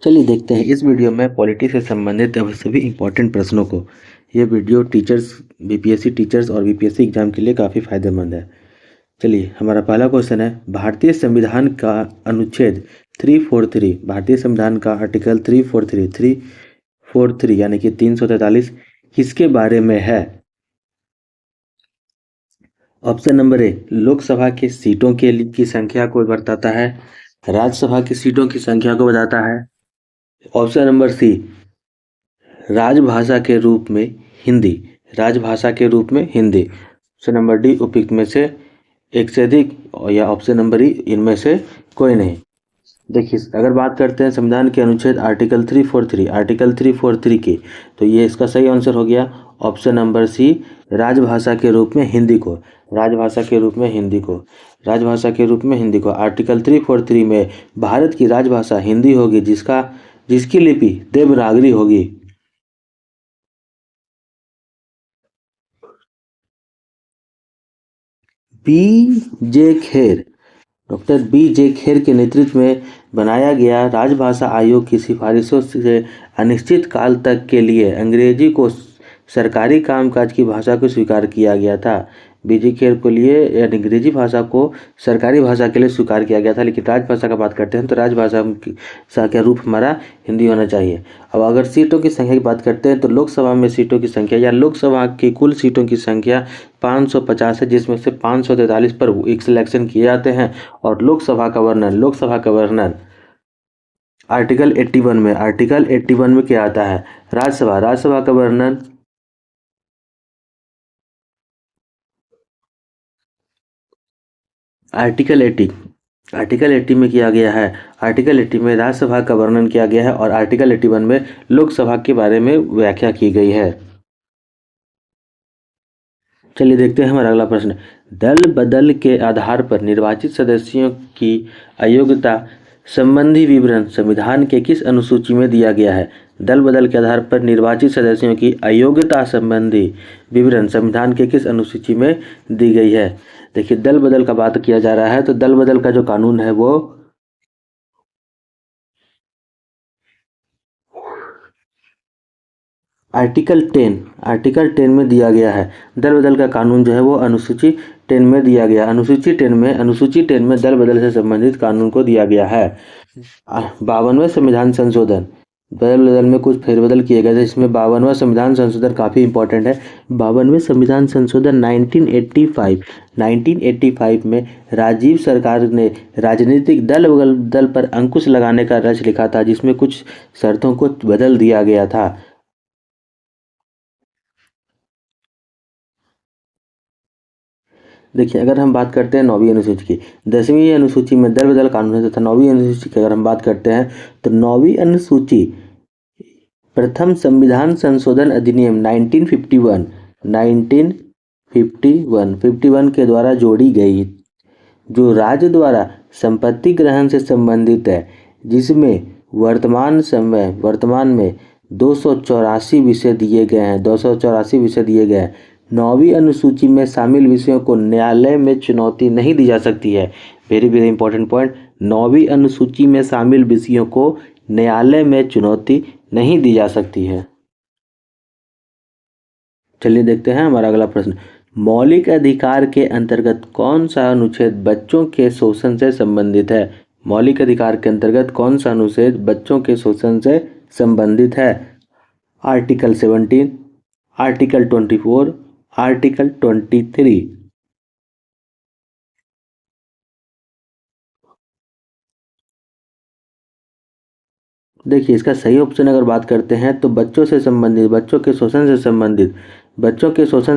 चलिए देखते हैं इस वीडियो में पॉलिटी से संबंधित सभी इम्पोर्टेंट प्रश्नों को। ये वीडियो टीचर्स, बीपीएससी टीचर्स और बीपीएससी एग्जाम के लिए काफ़ी फायदेमंद है। चलिए हमारा पहला क्वेश्चन है, भारतीय संविधान का अनुच्छेद 343, भारतीय संविधान का आर्टिकल 343 यानी कि 343 किसके बारे में है? ऑप्शन नंबर ए, लोकसभा की सीटों की संख्या को बताता है। राज्यसभा की सीटों की संख्या को बताता है। ऑप्शन नंबर सी, राजभाषा के रूप में हिंदी, राजभाषा के रूप में हिंदी। ऑप्शन नंबर डी, उपयुक्त में से एक से अधिक, या ऑप्शन नंबर ई, इनमें से कोई नहीं। देखिए अगर बात करते हैं संविधान के अनुच्छेद आर्टिकल 343 की, तो ये इसका सही आंसर हो गया ऑप्शन नंबर सी, राजभाषा के रूप में हिंदी को, राजभाषा के रूप में हिंदी को, राजभाषा के रूप में हिंदी को। आर्टिकल 343 में भारत की राजभाषा हिंदी होगी, जिसकी लिपि देवनागरी होगी। डॉक्टर बी जे खेर के नेतृत्व में बनाया गया राजभाषा आयोग की सिफारिशों से अनिश्चित काल तक के लिए अंग्रेजी को सरकारी कामकाज की भाषा को स्वीकार किया गया था। बीजे खेर के लिए अंग्रेजी भाषा को सरकारी भाषा के लिए स्वीकार किया गया था, लेकिन राजभाषा का बात करते हैं तो राजभाषा का रूप हमारा हिंदी होना चाहिए। अब अगर सीटों की संख्या की बात करते हैं तो लोकसभा में सीटों की संख्या या लोकसभा की कुल सीटों की संख्या 550 है, जिसमें से 543 पर एक सिलेक्शन किए जाते हैं। और लोकसभा का वर्णन आर्टिकल 81 में क्या आता है? राज्यसभा का वर्णन आर्टिकल 80 में किया गया है। आर्टिकल 80 में राज्यसभा का वर्णन किया गया है और आर्टिकल 81 में लोकसभा के बारे में व्याख्या की गई है। चलिए देखते हैं हमारा अगला प्रश्न। दल बदल के आधार पर निर्वाचित सदस्यों की अयोग्यता संबंधी विवरण संविधान के किस अनुसूची में दिया गया है? दल बदल के आधार पर निर्वाचित सदस्यों की अयोग्यता संबंधी विवरण संविधान के किस अनुसूची में दी गई है? देखिए दल बदल का बात किया जा रहा है, तो दल बदल का जो कानून है वो आर्टिकल 10 में दिया गया है। दल बदल का कानून जो है वो अनुसूची 10 में दिया गया। अनुसूची 10 में दल बदल से संबंधित कानून को दिया गया है। 52वें संविधान संशोधन, दल बदल में कुछ फेरबदल किए गए थे, इसमें 52वां संविधान संशोधन काफ़ी इंपॉर्टेंट है। 52वें संविधान संशोधन 1985 में राजीव सरकार ने राजनीतिक दल पर अंकुश लगाने का लक्ष्य लिखा था, जिसमें कुछ शर्तों को बदल दिया गया था। देखिए अगर हम बात करते हैं 9वीं अनुसूची की, 10वीं अनुसूची में दल बदल कानून है तथा 9वीं अनुसूची की अगर हम बात करते हैं तो 9वीं अनुसूची प्रथम संविधान संशोधन अधिनियम 1951 के द्वारा जोड़ी गई, जो राज्य द्वारा संपत्ति ग्रहण से संबंधित है, जिसमें वर्तमान में 284 विषय दिए गए हैं। 9वीं अनुसूची में शामिल विषयों को न्यायालय में चुनौती नहीं दी जा सकती है। वेरी वेरी इंपॉर्टेंट पॉइंट, 9वीं अनुसूची में शामिल विषयों को न्यायालय में चुनौती नहीं दी जा सकती है। चलिए देखते हैं हमारा अगला प्रश्न। मौलिक अधिकार के अंतर्गत कौन सा अनुच्छेद बच्चों के शोषण से संबंधित है? मौलिक अधिकार के अंतर्गत कौन सा अनुच्छेद बच्चों के शोषण से संबंधित है? Article 17, article 24, article 23। देखिए इसका सही ऑप्शन अगर बात करते हैं तो बच्चों के शोषण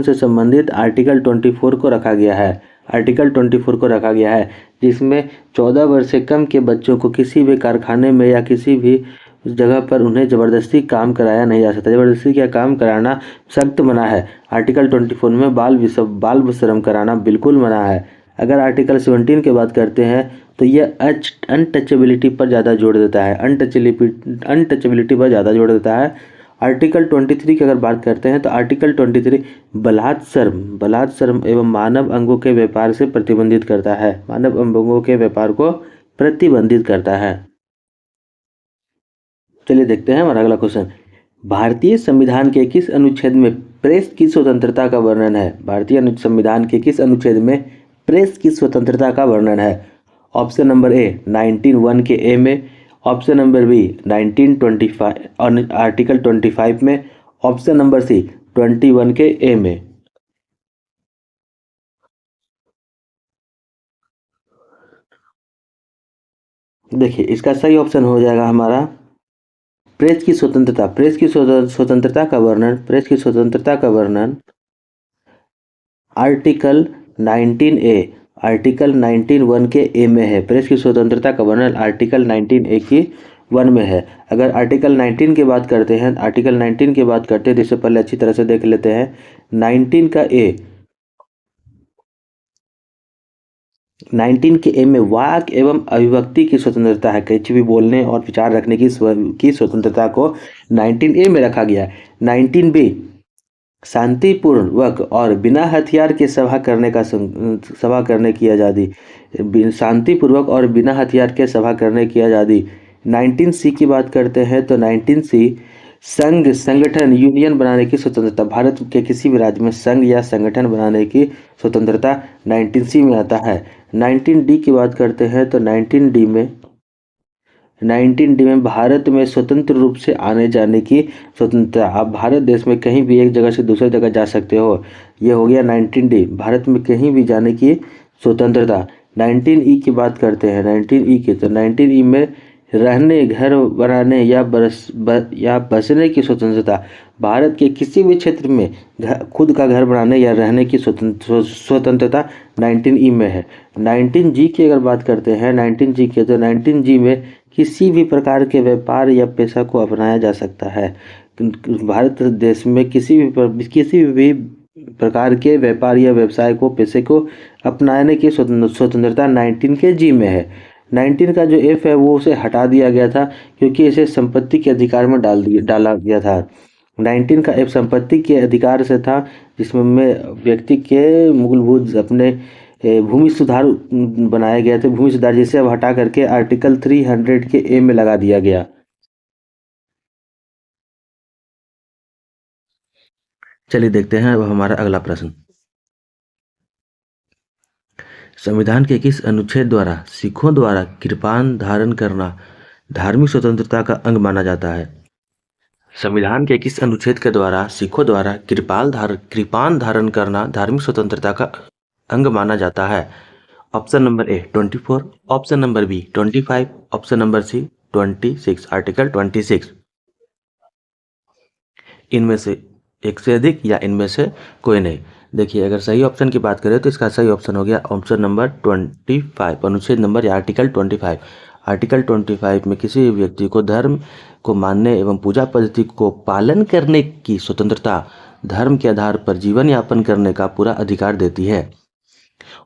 से संबंधित आर्टिकल 24 को रखा गया है। आर्टिकल 24 को रखा गया है, जिसमें 14 वर्ष से कम के बच्चों को किसी भी कारखाने में या किसी भी जगह पर उन्हें ज़बरदस्ती काम कराया नहीं जा सकता। ज़बरदस्ती का काम कराना सख्त मना है। आर्टिकल 24 में बाल श्रम कराना बिल्कुल मना है। अगर आर्टिकल 17 की बात करते हैं तो ये अनटचेबिलिटी पर ज़्यादा जोड़ देता है। अनटचेबिलिटी पर ज़्यादा जोड़ देता है। आर्टिकल 23 की अगर बात करते हैं तो आर्टिकल 23 बलात्सर्म एवं मानव अंगों के व्यापार से प्रतिबंधित करता है। मानव अंगों के व्यापार को प्रतिबंधित करता है। चलिए देखते हैं हमारा अगला क्वेश्चन। भारतीय संविधान के किस अनुच्छेद में प्रेस की स्वतंत्रता का वर्णन है? भारतीय संविधान के किस अनुच्छेद में प्रेस की स्वतंत्रता का वर्णन है? ऑप्शन नंबर ए 19(1) के ए में, ऑप्शन नंबर बी 1925 आर्टिकल 25 में, ऑप्शन नंबर सी 21 के ए में। देखिए इसका सही ऑप्शन हो जाएगा हमारा प्रेस की स्वतंत्रता। प्रेस की स्वतंत्रता का वर्णन, प्रेस की स्वतंत्रता का वर्णन आर्टिकल 19 ए, आर्टिकल 19(1) के ए में है। प्रेस की स्वतंत्रता का वर्णन आर्टिकल 19 ए की 1 में है। अगर आर्टिकल 19 की बात करते हैं, आर्टिकल 19 की बात करते हैं तो इससे पहले अच्छी तरह से देख लेते हैं 19 का ए। 19 के ए में वाक एवं अभिव्यक्ति की स्वतंत्रता है। कुछ भी बोलने और विचार रखने की स्वतंत्रता को 19 ए में रखा गया है। 19 बी शांतिपूर्वक और बिना हथियार के सभा करने की आज़ादी। शांतिपूर्वक और बिना हथियार के सभा करने की आज़ादी। 19 सी की बात करते हैं तो 19 सी संघ, संगठन, यूनियन बनाने की स्वतंत्रता। भारत के किसी भी राज्य में संघ या संगठन बनाने की स्वतंत्रता 19 सी में आता है। 19 डी की बात करते हैं तो 19 डी में भारत में स्वतंत्र रूप से आने जाने की स्वतंत्रता। आप भारत देश में कहीं भी एक जगह से दूसरी जगह जा सकते हो। ये हो गया 19 डी, भारत में कहीं भी जाने की स्वतंत्रता। 19 ई की बात करते हैं, 19 ई की तो 19 ई में रहने, घर बनाने या बसने की स्वतंत्रता। भारत के किसी भी क्षेत्र में खुद का घर बनाने या रहने की स्वतंत्रता 19 ई में है। 19 जी की अगर बात करते हैं 19 जी के तो 19 जी में किसी भी प्रकार के व्यापार या पेशा को अपनाया जा सकता है। भारत देश में किसी भी प्रकार के व्यापार या व्यवसाय को, पेशे को अपनाने की स्वतंत्रता 19 के जी में है। 19 का जो एफ है वो उसे हटा दिया गया था क्योंकि इसे संपत्ति के अधिकार में डाला गया था। 19 का एफ संपत्ति के अधिकार से था, जिसमें व्यक्ति के मूलभूत अपने भूमि सुधार बनाए गए थे, भूमि सुधार, जिसे अब हटा करके आर्टिकल 300 के ए में लगा दिया गया। चलिए देखते हैं अब हमारा अगला प्रश्न। संविधान के किस अनुच्छेद द्वारा सिखों द्वारा कृपान धारण करना धार्मिक स्वतंत्रता का अंग माना जाता है? संविधान के किस अनुच्छेद के द्वारा सिखों द्वारा कृपान धारण करना धार्मिक स्वतंत्रता का अंग माना जाता है? Option number A 24, option number B 25, option number C 26, article 26। इनमें से एक से अधिक या इनमें से कोई नहीं। देखिए अगर सही ऑप्शन की बात करें तो इसका सही ऑप्शन हो गया ऑप्शन नंबर 25, अनुच्छेद नंबर या आर्टिकल 25। आर्टिकल 25 में किसी भी व्यक्ति को धर्म को मानने एवं पूजा पद्धति को पालन करने की स्वतंत्रता, धर्म के आधार पर जीवन यापन करने का पूरा अधिकार देती है।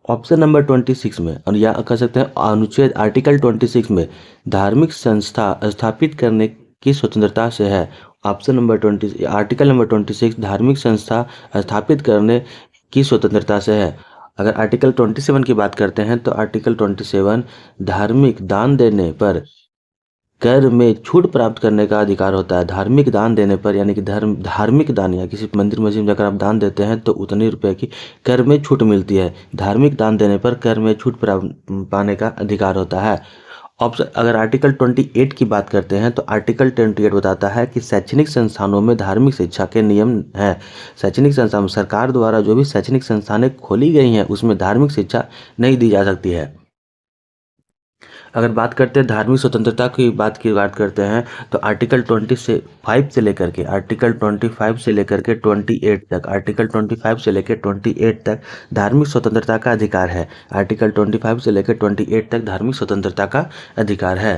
ऑप्शन नंबर 26 में, और या कह सकते हैं अनुच्छेद आर्टिकल 26 में धार्मिक संस्था स्थापित करने की स्वतंत्रता से है। ऑप्शन नंबर 20, आर्टिकल नंबर 26 धार्मिक संस्था स्थापित करने की स्वतंत्रता से है। अगर आर्टिकल 27 की बात करते हैं तो आर्टिकल 27 धार्मिक दान देने पर कर में छूट प्राप्त करने का अधिकार होता है। धार्मिक दान देने पर, यानी कि धार्मिक दान या किसी मंदिर मस्जिद में जाकर आप दान देते हैं तो उतने रुपए की कर में छूट मिलती है। धार्मिक दान देने पर कर में छूट पाने का अधिकार होता है। ऑप्शन अगर आर्टिकल 28 की बात करते हैं तो आर्टिकल 28 बताता है कि शैक्षणिक संस्थानों में धार्मिक शिक्षा के नियम हैं। शैक्षणिक संस्थान, सरकार द्वारा जो भी शैक्षणिक संस्थानें खोली गई हैं उसमें धार्मिक शिक्षा नहीं दी जा सकती है। अगर बात करते हैं धार्मिक स्वतंत्रता की बात करते हैं तो आर्टिकल 25 से लेकर के आर्टिकल 25 से लेकर के 28 तक, आर्टिकल 25 से लेकर 28 तक धार्मिक स्वतंत्रता का अधिकार है। आर्टिकल 25 से लेकर 28 तक धार्मिक स्वतंत्रता का अधिकार है।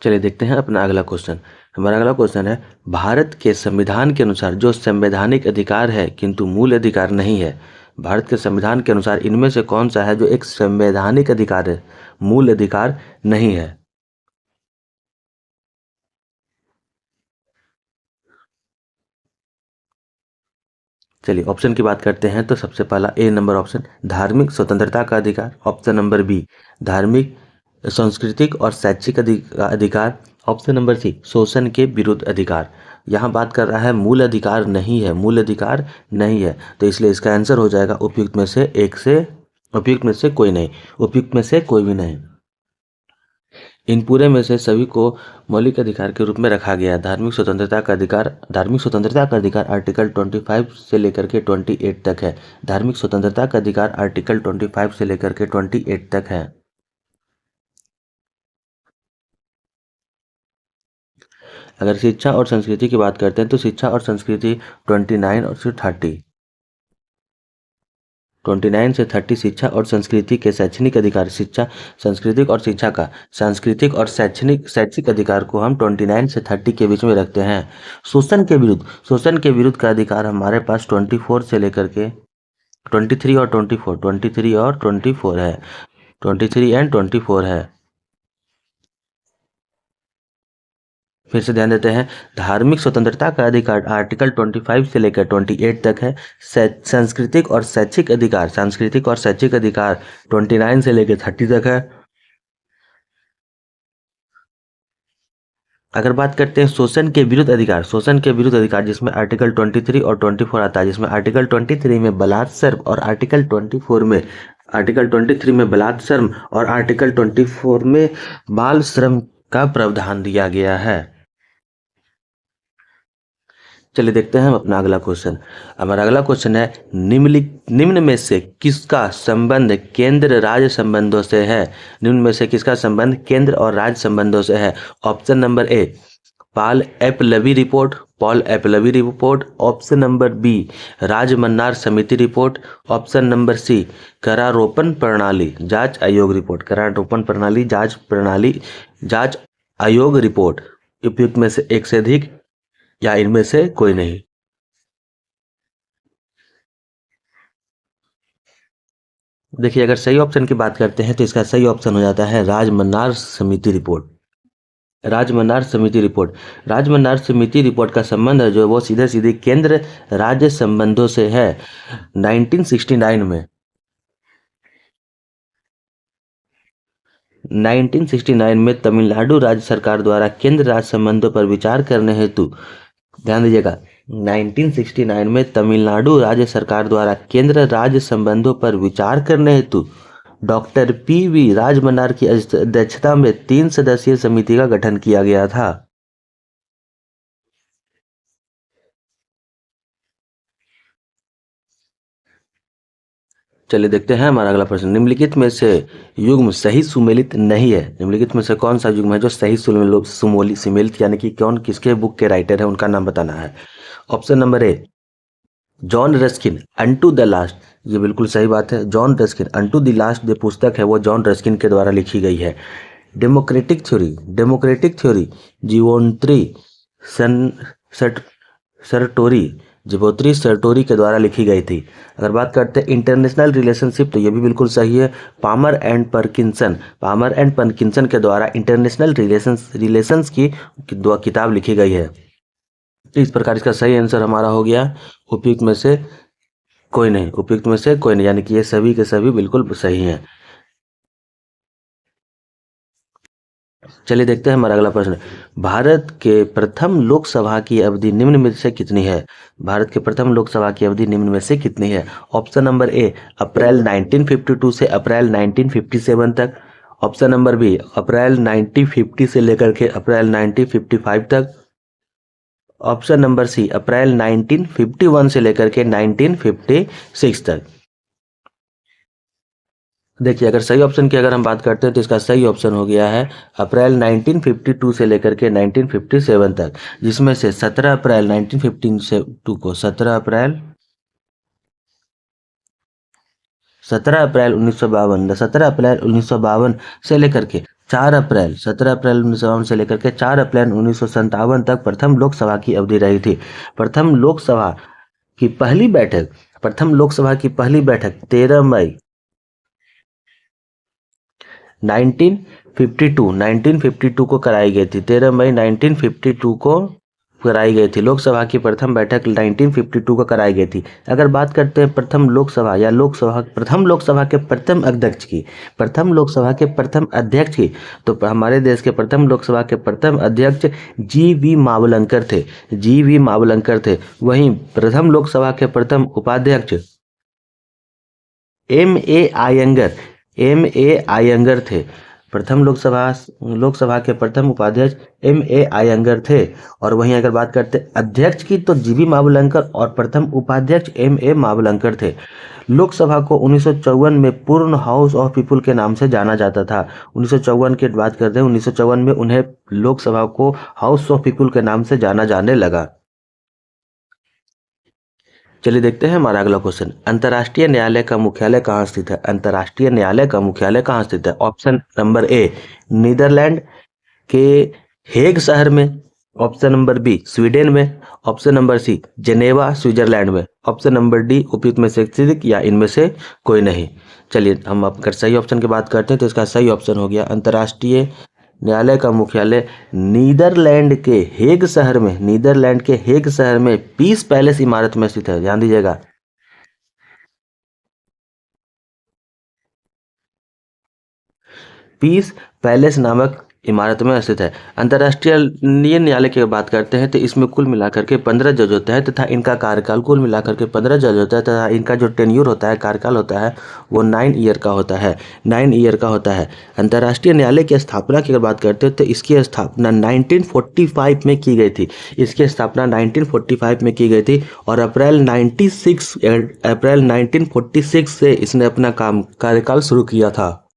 चलिए देखते हैं अपना अगला क्वेश्चन। हमारा अगला क्वेश्चन है, भारत के संविधान के अनुसार जो संवैधानिक अधिकार है किंतु मूल अधिकार नहीं है, भारत के संविधान के अनुसार इनमें से कौन सा है जो एक संवैधानिक अधिकार है, मूल अधिकार नहीं है? चलिए ऑप्शन की बात करते हैं तो सबसे पहला ए नंबर ऑप्शन धार्मिक स्वतंत्रता का अधिकार, ऑप्शन नंबर बी धार्मिक सांस्कृतिक और शैक्षिक अधिकार। ऑप्शन नंबर सी शोषण के विरुद्ध अधिकार। यहाँ बात कर रहा है मूल अधिकार नहीं है, मूल अधिकार नहीं है, तो इसलिए इसका आंसर हो जाएगा उपयुक्त में से उपयुक्त में से कोई नहीं, उपयुक्त में से कोई भी नहीं। इन पूरे में से सभी को मौलिक अधिकार के रूप में रखा गया है। धार्मिक स्वतंत्रता का अधिकार आर्टिकल 25 से लेकर के 28 तक है। धार्मिक स्वतंत्रता का अधिकार आर्टिकल 25 से लेकर के 28 तक है। अगर शिक्षा और संस्कृति की बात करते हैं तो शिक्षा और संस्कृति 29 और फिर 29 से 30 शिक्षा और संस्कृति के शैक्षणिक अधिकार। शिक्षा, सांस्कृतिक और शिक्षा का सांस्कृतिक और शैक्षिक अधिकार को हम 29 से 30 के बीच में रखते हैं। शोषण के विरुद्ध का अधिकार हमारे पास 24 से लेकर के 23 और 24 है। 23 एंड 24 है। फिर से ध्यान देते हैं, धार्मिक स्वतंत्रता का अधिकार आर्टिकल 25 से लेकर 28 तक है। सांस्कृतिक और शैक्षिक अधिकार 29 से लेकर 30 तक है। अगर बात करते हैं शोषण के विरुद्ध अधिकार जिसमें आर्टिकल 23 और 24 आता है, जिसमें आर्टिकल 23 में बलात्कार और आर्टिकल 24 में बलात्कार और आर्टिकल 24 में बाल श्रम का प्रावधान दिया गया है। चलिए देखते हैं हम अपना अगला क्वेश्चन। हमारा अगला क्वेश्चन है, निम्न में से किसका संबंध केंद्र राज्य संबंधों से है? निम्न में से किसका संबंध केंद्र और राज्य संबंधों से है? Option number A Paul Appleby report, option number B Rajamannar समिति रिपोर्ट, ऑप्शन नंबर सी करारोपण प्रणाली जांच आयोग रिपोर्ट, जांच आयोग रिपोर्ट। उपयुक्त में से एक से अधिक या इनमें से कोई नहीं। देखिए, अगर सही ऑप्शन की बात करते हैं तो इसका सही ऑप्शन हो जाता है राजमन्नार समिति रिपोर्ट। राजमन्नार समिति रिपोर्ट का संबंध है जो वो सीधे केंद्र राज्य संबंधों से है। 1969 में तमिलनाडु राज्य सरकार द्वारा केंद्र राज्य संबंधों पर विचार करने हेतु, ध्यान दीजिएगा, 1969 में तमिलनाडु राज्य सरकार द्वारा केंद्र राज्य संबंधों पर विचार करने हेतु डॉक्टर पी.वी. राजमन्नार की अध्यक्षता में 3 सदस्यीय समिति का गठन किया गया था। चलिए देखते हैं हमारा अगला प्रश्न। निम्नलिखित में से युग्म सही सुमेलित नहीं है। निम्नलिखित में से कौन सा युग्म है जो सही सुमेलित यानी कि कौन किसके बुक के राइटर है उनका नाम बताना है। Option number A John Ruskin unto the last, ये बिल्कुल सही बात है। John Ruskin unto the last जो पुस्तक है वो जॉन रस्किन के द्वारा लिखी गई है। डेमोक्रेटिक थ्योरी जिवोत्री सरटोरी के द्वारा लिखी गई थी। अगर बात करते हैं इंटरनेशनल रिलेशनशिप तो ये भी बिल्कुल सही है। पामर एंड परकिंसन के द्वारा इंटरनेशनल रिलेशंस की किताब लिखी गई है। इस प्रकार इसका सही आंसर हमारा हो गया उपयुक्त में से कोई नहीं, यानी कि ये सभी के सभी बिल्कुल सही हैं। चलिए देखते हैं हमारा अगला प्रश्न। भारत के प्रथम लोकसभा की अवधि निम्न में से कितनी है? ऑप्शन नंबर ए अप्रैल 1952 से अप्रैल 1957 तक, ऑप्शन नंबर बी अप्रैल 1950 से लेकर के अप्रैल 1955 तक, ऑप्शन नंबर सी अप्रैल 1951 से लेकर के 1956 तक। देखिए, अगर सही ऑप्शन की अगर हम बात करते हैं तो इसका सही ऑप्शन हो गया है अप्रैल 1952 से लेकर के 1957 तक, जिसमें से 17 अप्रैल 1952 को 17 अप्रैल 1952 से लेकर के 4 अप्रैल 1952 से लेकर के 4 अप्रैल 1957 तक प्रथम लोकसभा की अवधि रही थी। प्रथम लोकसभा की पहली बैठक 13 मई 1952 को कराई गई थी। 13 मई 1952 को कराई गई थी? लोकसभा की प्रथम बैठक 1952 को कराई गई थी। अगर बात करते हैं प्रथम लोकसभा या प्रथम लोकसभा के प्रथम अध्यक्ष की, प्रथम लोकसभा के प्रथम अध्यक्ष की, तो हमारे देश के प्रथम लोकसभा के प्रथम अध्यक्ष जी.वी. मावलंकर थे। जी.वी. मावलंकर थे। वहीं प्रथम लोकसभा के प्रथम उपाध्यक्ष M.A. आयंगर, M.A. आयंगर थे। प्रथम लोकसभा के प्रथम उपाध्यक्ष M.A. आयंगर थे। और वहीं अगर बात करते अध्यक्ष की तो जी.वी. मावलंकर और प्रथम उपाध्यक्ष M.A. मावलंकर थे। लोकसभा को 1954 में पूर्ण हाउस ऑफ पीपुल के नाम से जाना जाता था। 1954 की बात करते हैं, 1954 में उन्हें लोकसभा को हाउस ऑफ पीपुल के नाम से जाना जाने लगा। चलिए देखते हैं हमारा अगला क्वेश्चन। अंतर्राष्ट्रीय न्यायालय का मुख्यालय कहाँ स्थित है? अंतर्राष्ट्रीय न्यायालय का मुख्यालय कहाँ स्थित है? ऑप्शन नंबर ए नीदरलैंड के हेग शहर में, ऑप्शन नंबर बी स्वीडन में, option number C Geneva Switzerland में, ऑप्शन नंबर डी उपयुक्त में से एक या इनमें से कोई नहीं। चलिए हम अगर सही ऑप्शन की बात करते हैं तो इसका सही ऑप्शन हो गया अंतर्राष्ट्रीय न्यायालय का मुख्यालय नीदरलैंड के हेग शहर में, नीदरलैंड के हेग शहर में पीस पैलेस इमारत में स्थित है। ध्यान दीजिएगा। पीस पैलेस नामक इमारत में स्थित है। अंतर्राष्ट्रीय न्यायालय की बात करते हैं तो इसमें कुल मिलाकर के 15 जज होता है तथा इनका कार्यकाल कुल मिलाकर के 15 जज होता है तथा इनका जो टेन्यूर होता है, कार्यकाल होता है, वो 9 ईयर का होता है, 9 ईयर का होता है। अंतर्राष्ट्रीय न्यायालय की स्थापना की अगर बात करते हैं तो इसकी स्थापना 1945 में की गई थी। इसकी स्थापना 1945 में की गई थी और अप्रैल 1946 से इसने अपना कार्यकाल शुरू किया था।